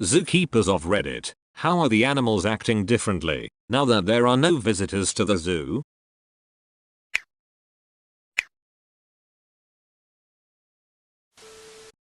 Zookeepers of Reddit, how are the animals acting differently now that there are no visitors to the zoo?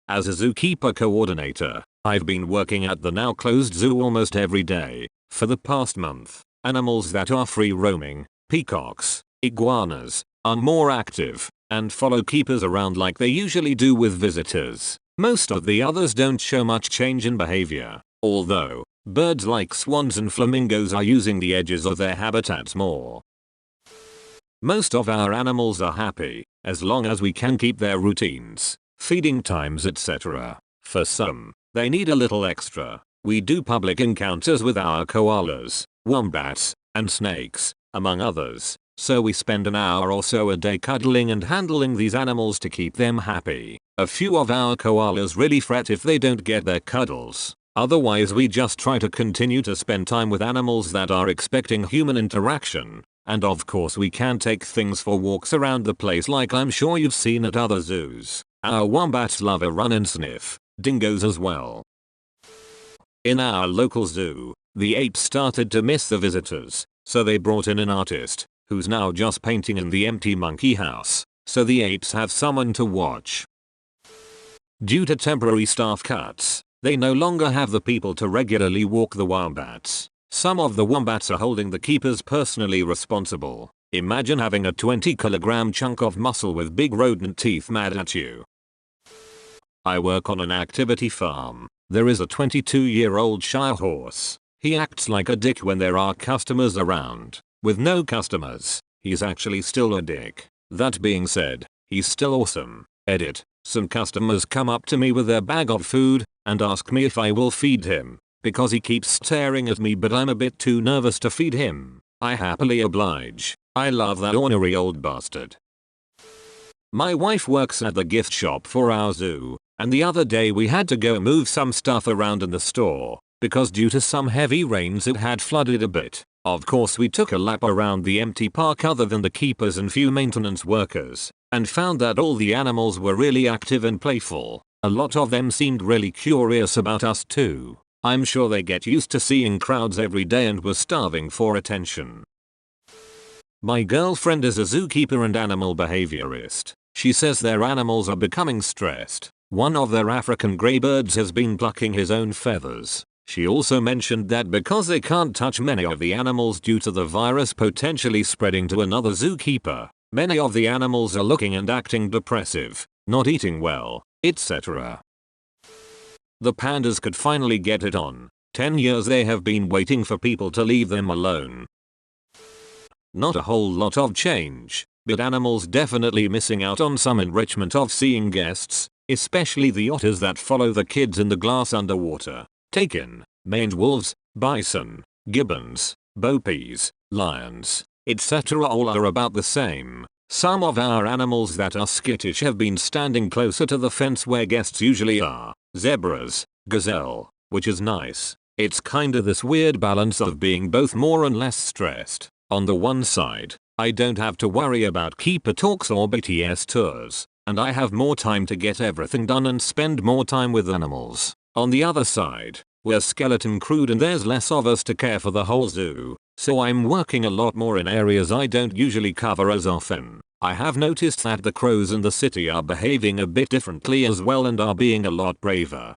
As a zookeeper coordinator, I've been working at the now closed zoo almost every day for the past month. Animals that are free roaming, peacocks, iguanas, are more active and follow keepers around like they usually do with visitors. Most of the others don't show much change in behavior, although birds like swans and flamingos are using the edges of their habitats more. Most of our animals are happy, as long as we can keep their routines, feeding times etc. For some, they need a little extra. We do public encounters with our koalas, wombats, and snakes, among others, so we spend an hour or so a day cuddling and handling these animals to keep them happy. A few of our koalas really fret if they don't get their cuddles. Otherwise we just try to continue to spend time with animals that are expecting human interaction. And of course we can take things for walks around the place like I'm sure you've seen at other zoos. Our wombats love a run and sniff, dingoes as well. In our local zoo, the apes started to miss the visitors, so they brought in an artist, who's now just painting in the empty monkey house, so the apes have someone to watch. Due to temporary staff cuts, they no longer have the people to regularly walk the wombats. Some of the wombats are holding the keepers personally responsible. Imagine having a 20-kilogram chunk of muscle with big rodent teeth mad at you. I work on an activity farm. There is a 22-year-old Shire horse. He acts like a dick when there are customers around. With no customers, he's actually still a dick. That being said, he's still awesome. Edit. Some customers come up to me with their bag of food and ask me if I will feed him, because he keeps staring at me but I'm a bit too nervous to feed him. I happily oblige. I love that ornery old bastard. My wife works at the gift shop for our zoo, and the other day we had to go move some stuff around in the store, because due to some heavy rains it had flooded a bit. Of course we took a lap around the empty park other than the keepers and few maintenance workers, and found that all the animals were really active and playful. A lot of them seemed really curious about us too. I'm sure they get used to seeing crowds every day and were starving for attention. My girlfriend is a zookeeper and animal behaviorist. She says their animals are becoming stressed. One of their African grey birds has been plucking his own feathers. She also mentioned that because they can't touch many of the animals due to the virus potentially spreading to another zookeeper, many of the animals are looking and acting depressive, not eating well, etc. The pandas could finally get it on. 10 years they have been waiting for people to leave them alone. Not a whole lot of change, but animals definitely missing out on some enrichment of seeing guests, especially the otters that follow the kids in the glass underwater. Take in maned wolves, bison, gibbons, bopies, lions, etc. all are about the same. Some of our animals that are skittish have been standing closer to the fence where guests usually are. Zebras, gazelle, which is nice. It's kinda this weird balance of being both more and less stressed. On the one side, I don't have to worry about keeper talks or BTS tours, and I have more time to get everything done and spend more time with animals. On the other side, we're skeleton crewed and there's less of us to care for the whole zoo, so I'm working a lot more in areas I don't usually cover as often. I have noticed that the crows in the city are behaving a bit differently as well and are being a lot braver.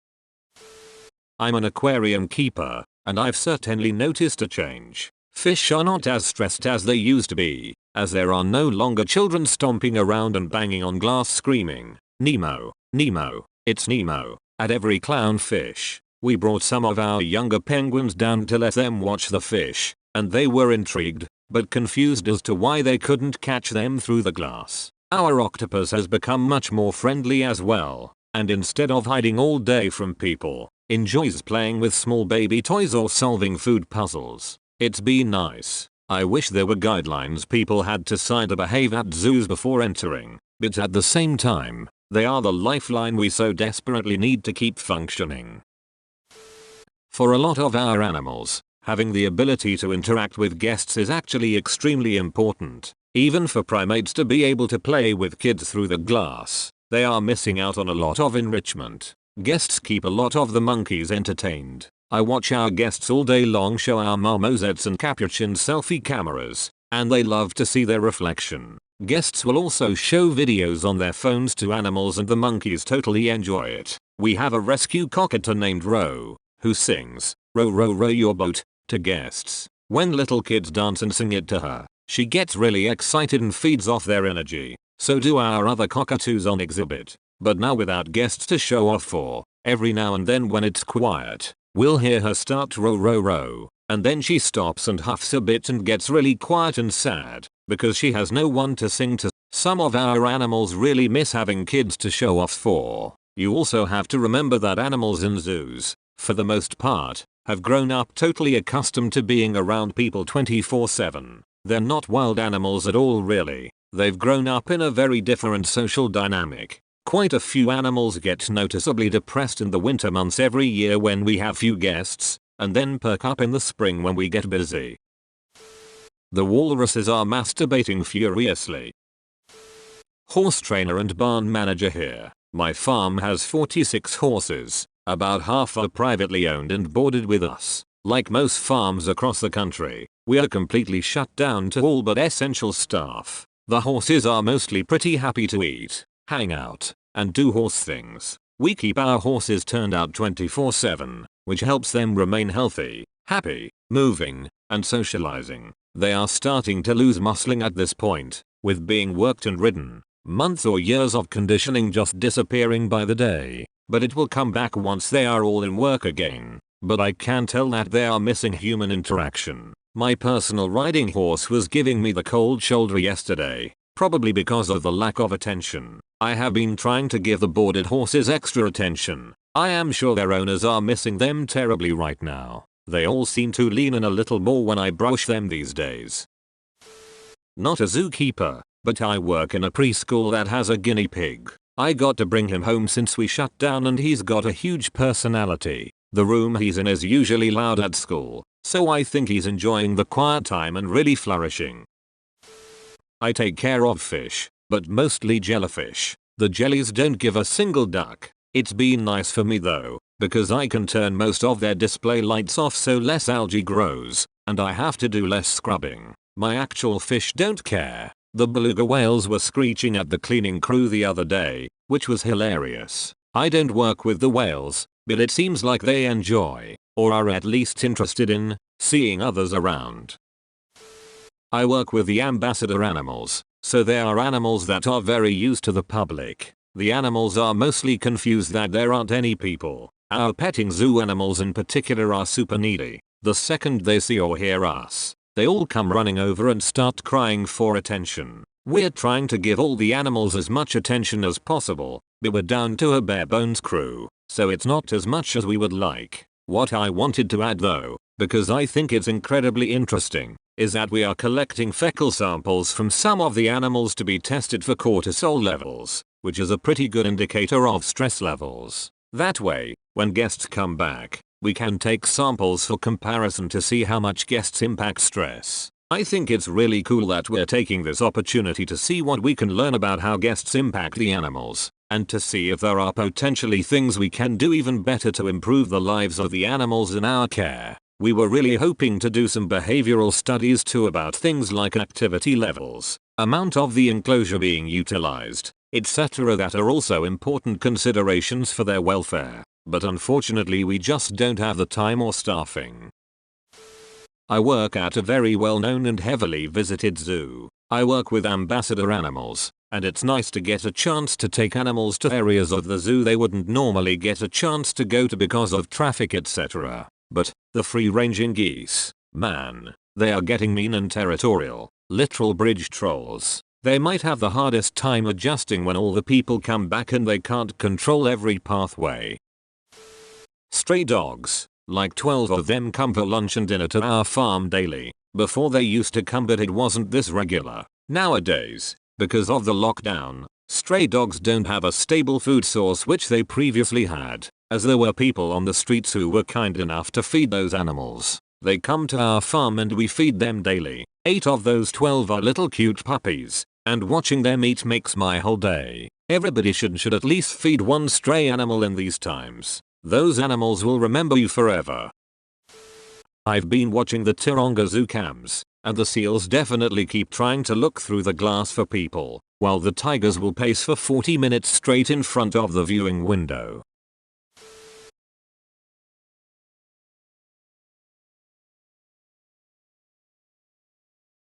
I'm an aquarium keeper, and I've certainly noticed a change. Fish are not as stressed as they used to be, as there are no longer children stomping around and banging on glass screaming, "Nemo, Nemo, it's Nemo," at every clownfish. We brought some of our younger penguins down to let them watch the fish, and they were intrigued, but confused as to why they couldn't catch them through the glass. Our octopus has become much more friendly as well, and instead of hiding all day from people, enjoys playing with small baby toys or solving food puzzles. It's been nice. I wish there were guidelines people had to sign to behave at zoos before entering, but at the same time, they are the lifeline we so desperately need to keep functioning. For a lot of our animals, having the ability to interact with guests is actually extremely important. Even for primates to be able to play with kids through the glass, they are missing out on a lot of enrichment. Guests keep a lot of the monkeys entertained. I watch our guests all day long show our marmosets and capuchins selfie cameras, and they love to see their reflection. Guests will also show videos on their phones to animals and the monkeys totally enjoy it. We have a rescue cockatoo named Ro, who sings, "Row row row your boat," to guests. When little kids dance and sing it to her, she gets really excited and feeds off their energy. So do our other cockatoos on exhibit. But now without guests to show off for, every now and then when it's quiet, we'll hear her start row row row, and then she stops and huffs a bit and gets really quiet and sad, because she has no one to sing to. Some of our animals really miss having kids to show off for. You also have to remember that animals in zoos, for the most part, have grown up totally accustomed to being around people 24/7. They're not wild animals at all really. They've grown up in a very different social dynamic. Quite a few animals get noticeably depressed in the winter months every year when we have few guests, and then perk up in the spring when we get busy. The walruses are masturbating furiously. Horse trainer and barn manager here. My farm has 46 horses. About half are privately owned and boarded with us. Like most farms across the country, we are completely shut down to all but essential staff. The horses are mostly pretty happy to eat, hang out, and do horse things. We keep our horses turned out 24/7, which helps them remain healthy, happy, moving, and socializing. They are starting to lose muscling at this point, with being worked and ridden. Months or years of conditioning just disappearing by the day, but it will come back once they are all in work again. But I can tell that they are missing human interaction. My personal riding horse was giving me the cold shoulder yesterday, probably because of the lack of attention. I have been trying to give the boarded horses extra attention. I am sure their owners are missing them terribly right now. They all seem to lean in a little more when I brush them these days. Not a zookeeper, but I work in a preschool that has a guinea pig. I got to bring him home since we shut down and he's got a huge personality. The room he's in is usually loud at school, so I think he's enjoying the quiet time and really flourishing. I take care of fish, but mostly jellyfish. The jellies don't give a single duck. It's been nice for me though, because I can turn most of their display lights off so less algae grows, and I have to do less scrubbing. My actual fish don't care. The beluga whales were screeching at the cleaning crew the other day, which was hilarious. I don't work with the whales, but it seems like they enjoy, or are at least interested in, seeing others around. I work with the ambassador animals, so they are animals that are very used to the public. The animals are mostly confused that there aren't any people. Our petting zoo animals in particular are super needy. The second they see or hear us, they all come running over and start crying for attention. We're trying to give all the animals as much attention as possible, but we're down to a bare bones crew, so it's not as much as we would like. What I wanted to add though, because I think it's incredibly interesting, is that we are collecting fecal samples from some of the animals to be tested for cortisol levels, which is a pretty good indicator of stress levels. That way, when guests come back, we can take samples for comparison to see how much guests impact stress. I think it's really cool that we're taking this opportunity to see what we can learn about how guests impact the animals, and to see if there are potentially things we can do even better to improve the lives of the animals in our care. We were really hoping to do some behavioral studies too about things like activity levels, amount of the enclosure being utilized, etc. that are also important considerations for their welfare, but unfortunately we just don't have the time or staffing. I work at a very well-known and heavily visited zoo. I work with ambassador animals, and it's nice to get a chance to take animals to areas of the zoo they wouldn't normally get a chance to go to because of traffic, etc. But the free-ranging geese, man, they are getting mean and territorial, literal bridge trolls. They might have the hardest time adjusting when all the people come back and they can't control every pathway. Stray dogs, like 12 of them come for lunch and dinner to our farm daily. Before they used to come, but it wasn't this regular. Nowadays, because of the lockdown, stray dogs don't have a stable food source which they previously had, as there were people on the streets who were kind enough to feed those animals. They come to our farm and we feed them daily. 8 of those 12 are little cute puppies, and watching them eat makes my whole day. Everybody should at least feed one stray animal in these times. Those animals will remember you forever. I've been watching the Taronga zoo cams, and the seals definitely keep trying to look through the glass for people, while the tigers will pace for 40 minutes straight in front of the viewing window.